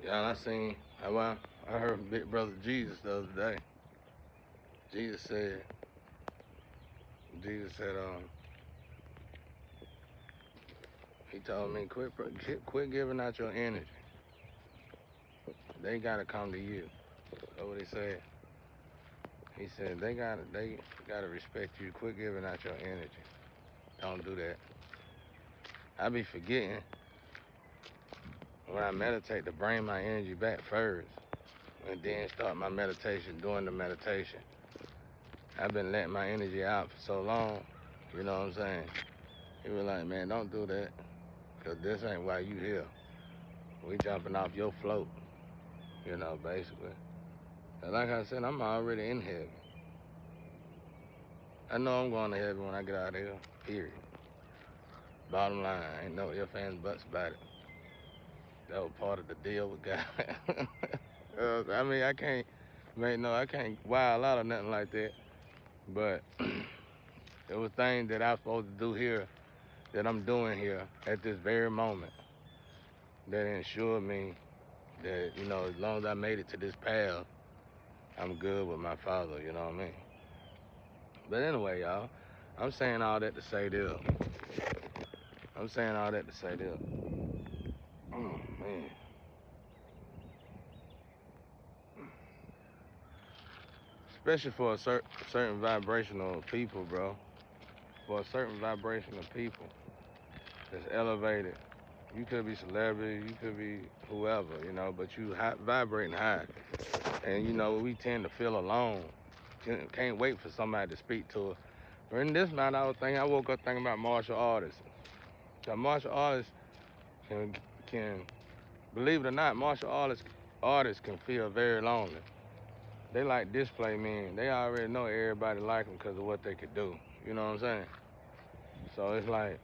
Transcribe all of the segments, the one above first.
Yeah, well, I heard from Big Brother Jesus the other day. Jesus said, Jesus said, he told me, quit giving out your energy. They gotta come to you. That's what he said. He said they gotta respect you. Quit giving out your energy. Don't do that. I be forgetting when I meditate to bring my energy back first, and then start my meditation during the meditation. I've been letting my energy out for so long. You know what I'm saying? He was like, man, don't do that, cause this ain't why you here. We jumping off your float. Basically. And like I said, I'm already in heaven. I know I'm going to heaven when I get out of here. Period. Bottom line, ain't no ifs, ands, buts about it. That was part of the deal with God. I mean, I can't wild out or nothing like that. But it was things that I was supposed to do here that I'm doing here at this very moment that ensured me that, as long as I made it to this path, I'm good with my Father, you know what I mean? But anyway, y'all, I'm saying all that to say this. I'm saying all that to say this. Oh, man. Especially for a certain vibrational people, bro. For a certain vibrational people that's elevated. You could be celebrity, you could be whoever, but you vibrating high. And, we tend to feel alone. Can't wait for somebody to speak to us. But in this night, I woke up thinking about martial artists. The martial artists can, believe it or not, artists can feel very lonely. They like display men. They already know everybody like them because of what they could do. You know what I'm saying? So it's like,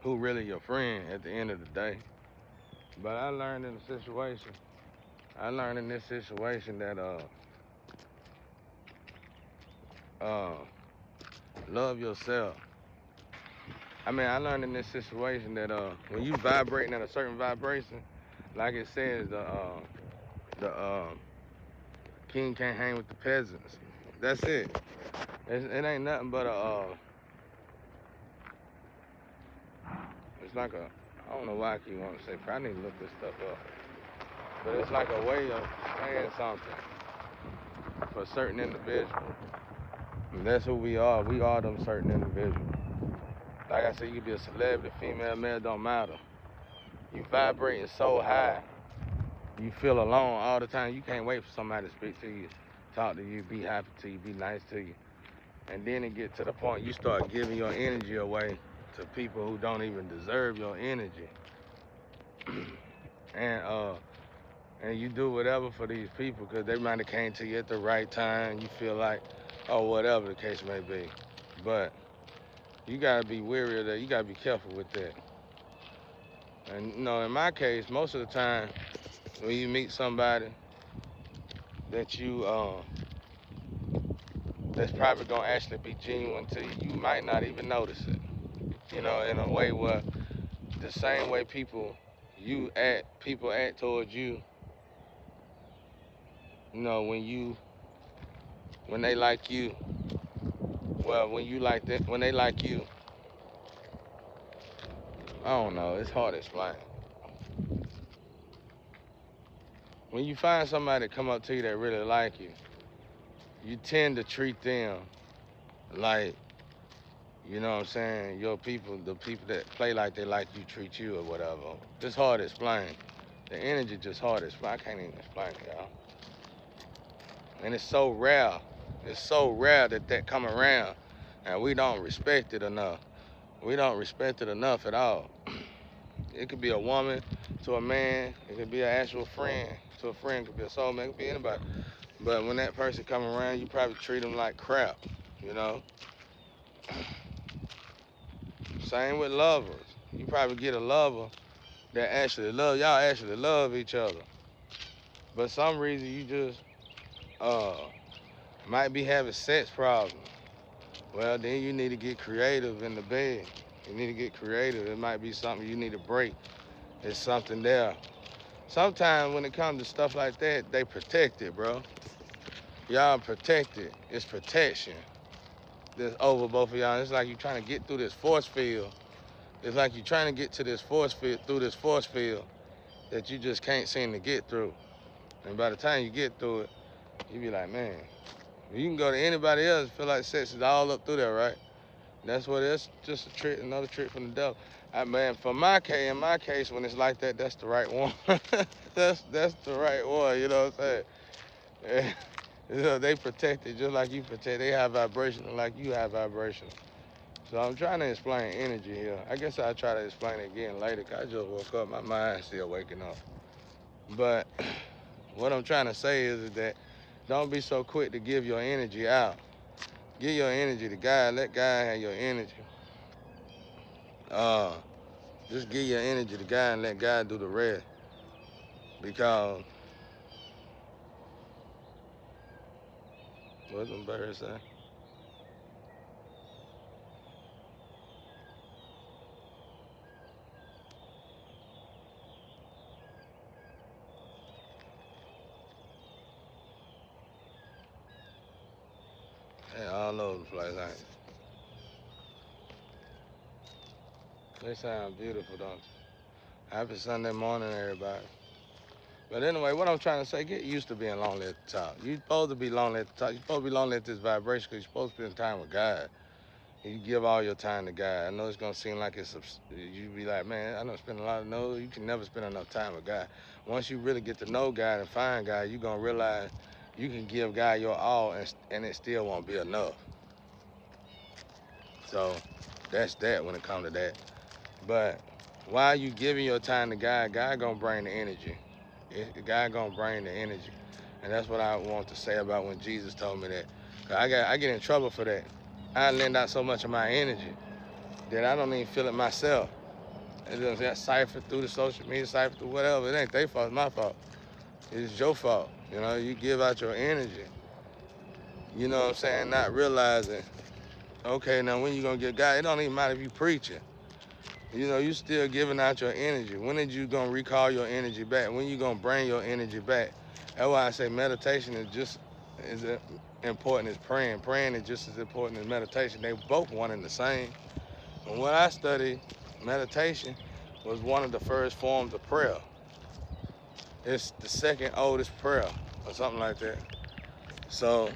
who really your friend at the end of the day? But I learned in this situation that love yourself. I learned in this situation that when you vibrating at a certain vibration, like it says, the king can't hang with the peasants. That's it. It ain't nothing but it's like I don't know why I keep wanting to say, probably need to look this stuff up. But it's like a way of saying something for certain individuals. And that's who we are. We are them certain individuals. Like I said, you could be a celebrity, female, male, don't matter. You vibrating so high, you feel alone all the time. You can't wait for somebody to speak to you, talk to you, be happy to you, be nice to you. And then it get to the point you start giving your energy away to people who don't even deserve your energy. and and you do whatever for these people because they might have came to you at the right time. You feel like, oh, whatever the case may be. But you gotta be wary of that. You gotta be careful with that. And in my case, most of the time, when you meet somebody that you that's probably gonna actually be genuine to you, you might not even notice it. In a way where the same way people act towards you, when they like you, well, when they like you, I don't know, it's hard to explain. When you find somebody that come up to you that really like you, you tend to treat them like, what I'm saying, your people, the people that play like they like you treat you or whatever. It's hard to explain. The energy just hard to explain. I can't even explain it, y'all. And it's so rare. It's so rare that come around, and we don't respect it enough. We don't respect it enough at all. It could be a woman to a man. It could be an actual friend to a friend. It could be a soulmate. It could be anybody. But when that person come around, you probably treat them like crap, you know? Same with lovers. You probably get a lover that y'all actually love each other. But some reason you just might be having sex problems. Well, then you need to get creative in the bed. You need to get creative. It might be something you need to break. It's something there. Sometimes when it comes to stuff like that, they protect it, bro. Y'all protect it. It's protection. That's over both of y'all. It's like you trying to get through this force field. It's like you're trying to get to this force field, through this force field that you just can't seem to get through. And by the time you get through it, you be like, man, you can go to anybody else, feel like sex is all up through there, right? That's what it's just a trick, another trick from the devil. Man, in my case, when it's like that, that's the right one. that's the right one, you know what I'm saying? You know, they protect it just like you protect. They have vibration like you have vibration. So I'm trying to explain energy here. I guess I'll try to explain it again later, 'cause I just woke up, my mind's still waking up. But what I'm trying to say is that don't be so quick to give your energy out. Give your energy to God. Let God have your energy. Just give your energy to God and let God do the rest. Because what's them birds say? They all over the place, ain't they? They sound beautiful, don't they? Happy Sunday morning, everybody. But anyway, what I'm trying to say, get used to being lonely at the top. You're supposed to be lonely at the top. You're supposed to be lonely at this vibration because you're supposed to spend time with God. You give all your time to God. I know it's going to seem like you be like, man, I don't spend a lot of, no, you can never spend enough time with God. Once you really get to know God and find God, you're going to realize you can give God your all and it still won't be enough. So that's that when it comes to that. But while you giving your time to God, God going to bring the energy. God gonna bring the energy, and that's what I want to say about when Jesus told me that. 'Cause I get in trouble for that. I lend out so much of my energy that I don't even feel it myself. It doesn't get ciphered through the social media, ciphered through whatever. It ain't their fault, it's my fault. It's your fault. You know, you give out your energy. You know what I'm saying? Not realizing, okay, now when you gonna get God? It don't even matter if you preaching. You know, you still giving out your energy. When are you gonna recall your energy back? When you gonna bring your energy back? That's why I say meditation is just as important as praying. Praying is just as important as meditation. They both one and the same. And when I studied, meditation was one of the first forms of prayer. It's the second oldest prayer or something like that. So,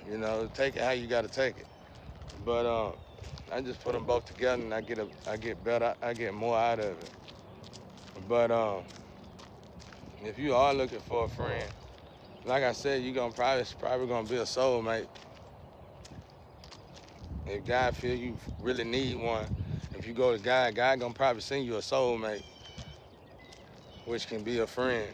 you know, take it how you gotta take it. But I just put them both together and I get better, I get more out of it. But if you are looking for a friend, like I said, you're gonna probably gonna be a soulmate. If God feel you really need one, if you go to God, God gonna probably send you a soulmate, which can be a friend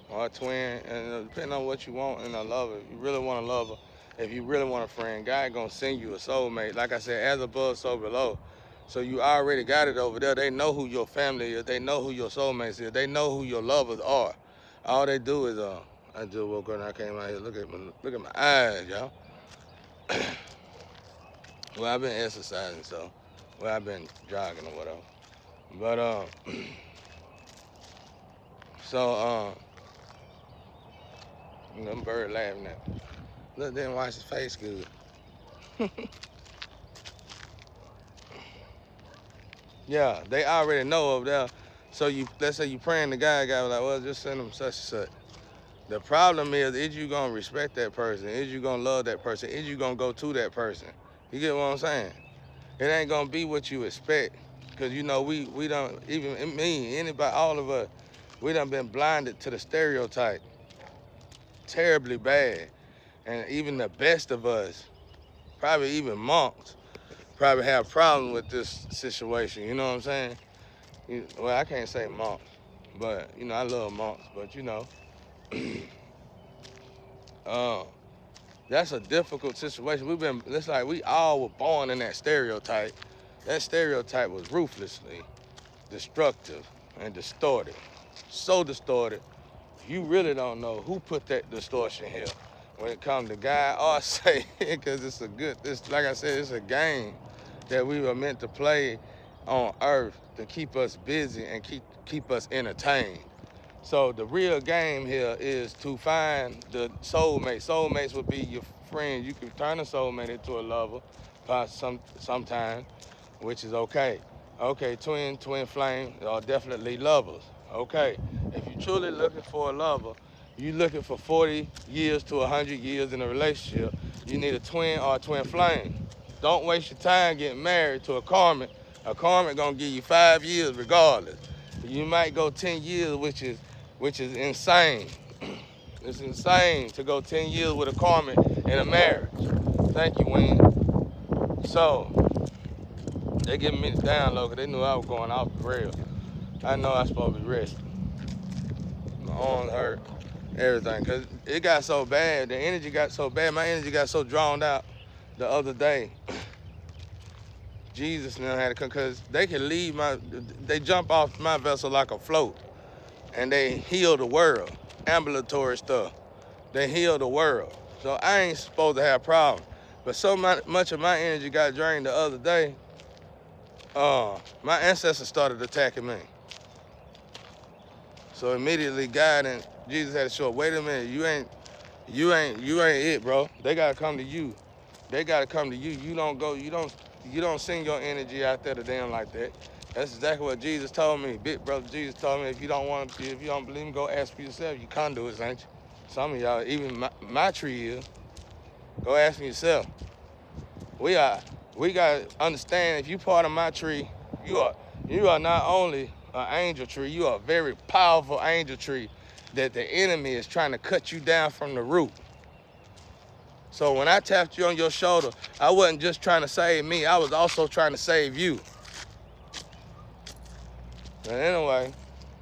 or a twin, and depending on what you want in a lover. If you really want a lover, if you really want a friend, God gonna send you a soulmate. Like I said, as above, so below. So you already got it over there. They know who your family is. They know who your soulmates is. They know who your lovers are. All they do is I just woke up and I came out here. Look at my eyes, y'all. Well, I've been exercising, so I've been jogging or whatever. But so them bird laughing at me. Look, didn't wash his face good. Yeah, they already know over there. So let's say you praying to God, God was like, well, just send them such and such. The problem is you gonna respect that person? Is you gonna love that person? Is you gonna go to that person? You get what I'm saying? It ain't gonna be what you expect. Cause you know, we don't, even me, anybody, all of us, we done been blinded to the stereotype terribly bad. And even the best of us, probably even monks, probably have problems with this situation. You know what I'm saying? Well, I can't say monks, but you know, I love monks, but you know, that's a difficult situation. It's like we all were born in that stereotype. That stereotype was ruthlessly destructive and distorted. So distorted, you really don't know who put that distortion here. When it comes to God, or say, because like I said, it's a game that we were meant to play on earth to keep us busy and keep us entertained. So the real game here is to find the soulmate. Soulmates would be your friend. You can turn a soulmate into a lover, sometimes, which is okay. Okay, twin flame are definitely lovers. Okay, if you're truly looking for a lover, you're looking for 40 years to 100 years in a relationship, you need a twin or a twin flame. Don't waste your time getting married to a karmic. A karmic gonna give you 5 years regardless. You might go 10 years, which is insane. It's insane to go 10 years with a karmic in a marriage. Thank you, Wayne. So, they giving me the download because they knew I was going off the rail. I know I was supposed to be resting. My arms hurt, everything. Because it got so bad, the energy got so bad, my energy got so drawn out the other day. Jesus now had to come, because they can leave they jump off my vessel like a float. And they heal the world, ambulatory stuff. They heal the world. So I ain't supposed to have problems. But so much of my energy got drained the other day, my ancestors started attacking me. So immediately God and Jesus had to show up, wait a minute, you ain't it, bro. They gotta come to you. They gotta come to you. You don't send your energy out there to them like that. That's exactly what Jesus told me. Big brother Jesus told me, if you don't believe me, go ask for yourself. You conduits, ain't you? Some of y'all, even my tree is. Go ask for yourself. We gotta understand, if you part of my tree, you are not only an angel tree, you are a very powerful angel tree that the enemy is trying to cut you down from the root. So when I tapped you on your shoulder, I wasn't just trying to save me, I was also trying to save you. But anyway,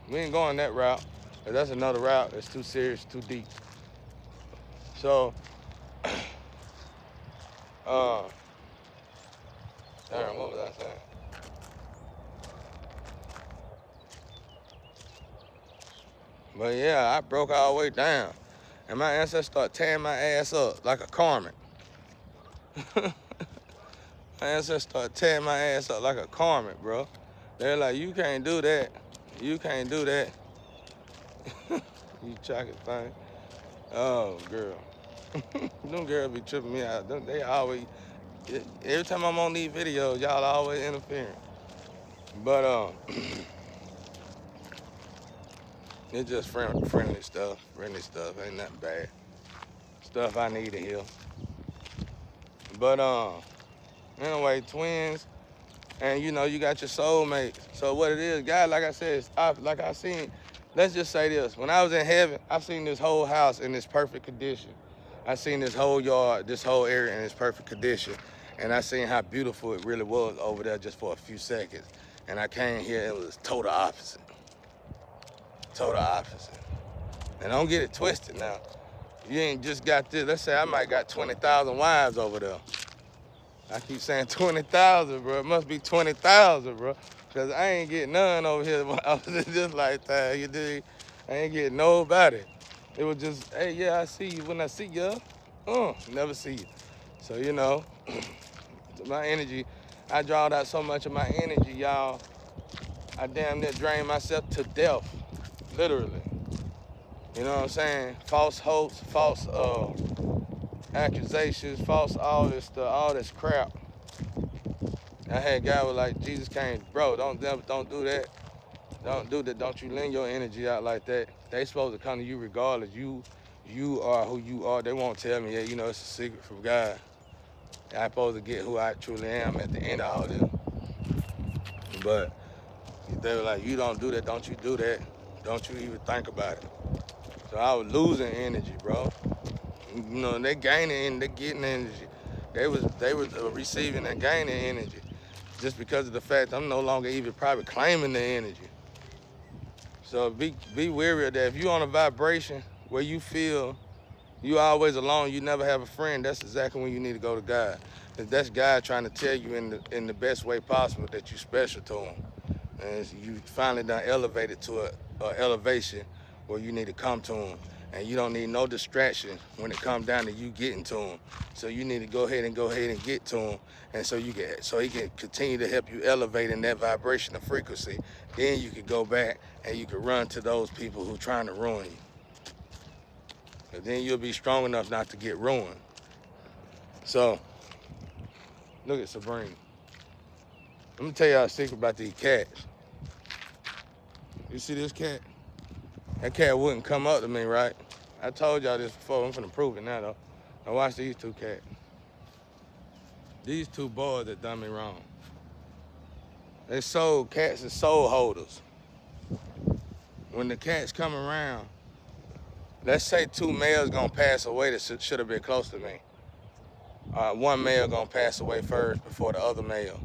we ain't going that route. That's another route that's too serious, too deep. So, damn, what was I saying? But yeah, I broke all the way down. And my ancestors started tearing my ass up like a karmic. My ancestors started tearing my ass up like a karmic, bro. They're like, you can't do that. You can't do that. You chocolate thing. Oh, girl. Them girls be tripping me out. They always, every time I'm on these videos, y'all always interfering. But it's just friendly stuff. Ain't nothing bad. Stuff I need to heal. But anyway, twins, and you got your soulmate. So what it is, God, like I said, like I seen, let's just say this. When I was in heaven, I seen this whole house in this perfect condition. I seen this whole yard, this whole area in its perfect condition. And I seen how beautiful it really was over there just for a few seconds. And I came here, it was total opposite. Total opposite. And don't get it twisted now. You ain't just got this. Let's say I might got 20,000 wives over there. I keep saying 20,000, bro. It must be 20,000, bro. Because I ain't getting none over here. I was just like that, you dig? I ain't getting nobody. It was just, hey, yeah, I see you. When I see you, never see you. So, my energy, I drawed out so much of my energy, y'all. I damn near drained myself to death, literally. You know what I'm saying? False hopes, false accusations, false all this stuff, all this crap. I had a guy was like, Jesus came, bro, don't do that. Don't do that. Don't you lend your energy out like that. They supposed to come to you regardless. You are who you are. They won't tell me, it's a secret from God. I'm supposed to get who I truly am at the end of all this. But they were like, you don't do that. Don't you do that. Don't you even think about it. So I was losing energy, bro. They gaining and they getting energy. They was receiving and gaining energy just because of the fact I'm no longer even probably claiming the energy. So be wary of that. If you're on a vibration where you feel you always alone, you never have a friend, that's exactly when you need to go to God. That's God trying to tell you in the best way possible that you're special to him. And you finally done elevated to a elevation where you need to come to him. and you don't need no distraction when it comes down to you getting to him. So you need to go ahead and get to him, and so he can continue to help you elevate in that vibration of frequency. Then you can go back and you can run to those people who trying to ruin you. And then you'll be strong enough not to get ruined. So look at Sabrina. Let me tell y'all a secret about these cats. You see this cat? That cat wouldn't come up to me, right? I told y'all this before. I'm finna prove it now, though. Now watch these two cats. These two boys that done me wrong. Cats are soul holders. When the cats come around, let's say two males gonna pass away that should have been close to me. One male gonna pass away first before the other male.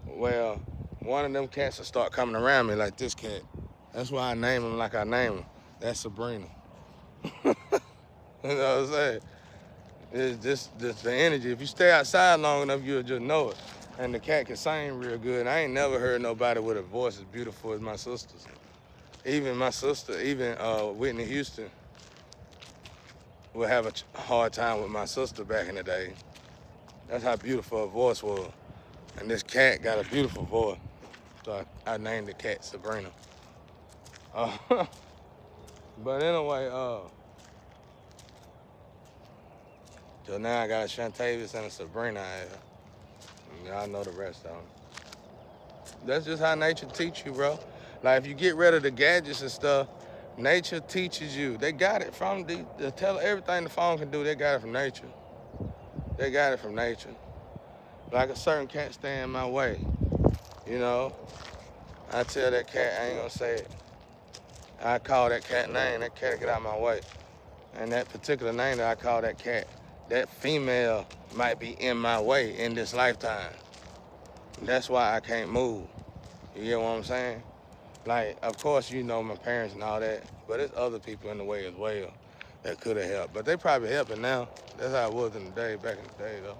Well, one of them cats will start coming around me like this cat. That's why I name him like I name him. That's Sabrina. You know what I'm saying? It's just the energy. If you stay outside long enough, you'll just know it. And the cat can sing real good. I ain't never heard nobody with a voice as beautiful as my sisters. Even my sister, Whitney Houston, would have a hard time with my sister back in the day. That's how beautiful her voice was. And this cat got a beautiful voice. So I named the cat Sabrina. But anyway, so now I got a Shantavis and a Sabrina out here. Y'all know the rest of them. That's just how nature teach you, bro. Like, if you get rid of the gadgets and stuff, nature teaches you. They got it from everything the phone can do, they got it from nature. They got it from nature. Like a certain cat stay in my way, you know? I tell that cat, I ain't gonna say it. I call that cat name, that cat get out of my way. And that particular name that I call that cat, that female might be in my way in this lifetime. That's why I can't move. You get what I'm saying? Like, of course, you know my parents and all that, but there's other people in the way as well that could have helped. But they probably helping now. That's how it was back in the day, though.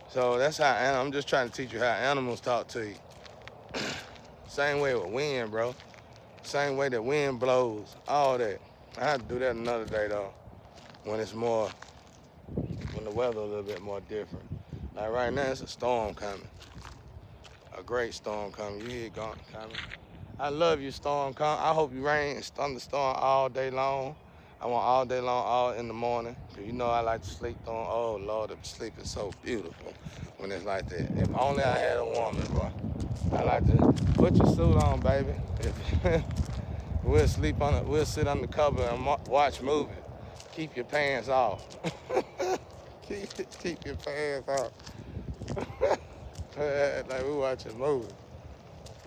So that's how I'm just trying to teach you how animals talk to you. Same way with wind, bro. Same way that wind blows, all that. I have to do that another day, though, when the weather a little bit more different. Like right now, it's a storm coming. A great storm coming. You hear it coming. I love you, storm coming. I hope you rain and thunderstorm all day long. I want all day long, all in the morning. Cause you know I like to sleep on. Oh Lord, the sleep is so beautiful when it's like that. If only I had a woman, bro. I like to put your suit on, baby. We'll sit on the cover and watch movies. Keep your pants off. keep your pants off. Like we watching movies.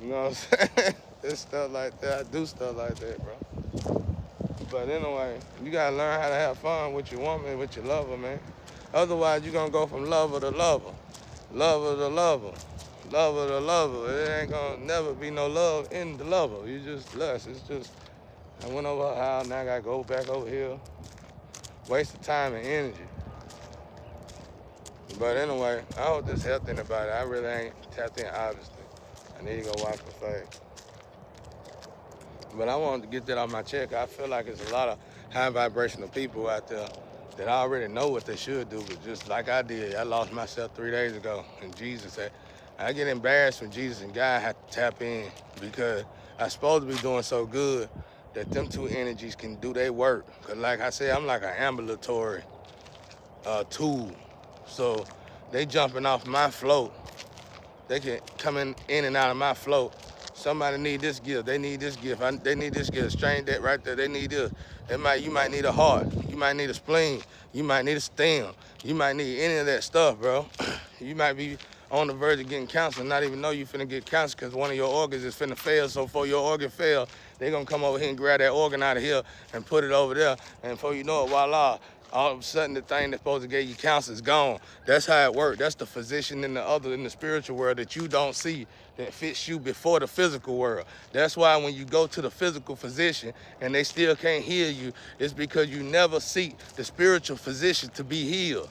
You know what I'm saying? It's stuff like that. I do stuff like that, bro. But anyway, you gotta learn how to have fun with your woman, with your lover, man. Otherwise, you're gonna go from lover to lover, lover to lover, lover to lover. It ain't gonna never be no love in the lover. You just lust. It's just, I went over her house, now I gotta go back over here. Waste of time and energy. But anyway, I hope this helped anybody. I really ain't tapped in, obviously. I need to go wash my face. But I wanted to get that off my chest. I feel like there's a lot of high vibrational people out there that already know what they should do, but just like I did, I lost myself 3 days ago. And Jesus said, I get embarrassed when Jesus and God have to tap in because I'm supposed to be doing so good that them two energies can do their work. Because like I said, I'm like an ambulatory tool. So they jumping off my float. They can come in and out of my float. Somebody need this gift. They need this gift. They need this gift. Strange that right there. They need this. You might need a heart. You might need a spleen. You might need a stem. You might need any of that stuff, bro. You might be on the verge of getting cancer and not even know you finna get cancer because one of your organs is finna fail. So before your organ fail, they gonna come over here and grab that organ out of here and put it over there. And before you know it, voila, all of a sudden the thing that's supposed to give you cancer is gone. That's how it works. That's the physician in the spiritual world that you don't see, that fits you before the physical world. That's why when you go to the physical physician and they still can't heal you, it's because you never seek the spiritual physician to be healed.